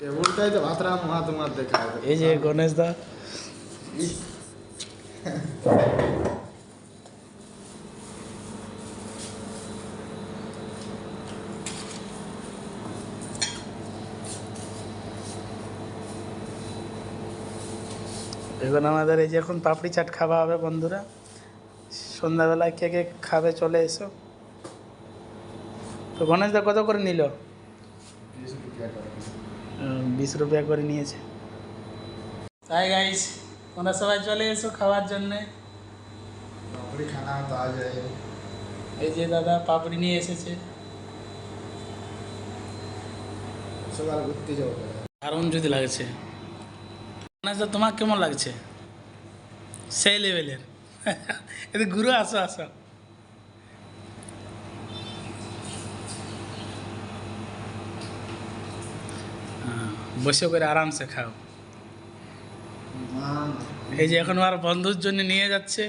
টেবিলটাই তো ভাতরা মহা তোমার দেখা এই যে গণেশ দা এখন আমাদের এই যে এখন পাপড়ি চাট খাওয়া হবে বন্ধুরা। সন্ধ্যাবেলায় কে কে খাবে চলে এসো। তো গণেশ দা কত করে নিল? 20 রুপিয়া করে নিয়েছে। তাই গাইস তোমরা সবাই চলে এসো খাওয়ার জন্যে। পাপড়ি খানা তো আ যায়। এই যে দাদা পাপড়ি নিয়ে এসেছে। সকাল ঘুরতে যাবো। দারুণ যদি লাগছে। গণেশ দা তোমার কেমন লাগছে? সেই লেভেলের। এতে ঘুরো আসো আসো। বসে করে আরামসে খাও। এই যে এখন আর বন্ধুর জন্য নিয়ে যাচ্ছে।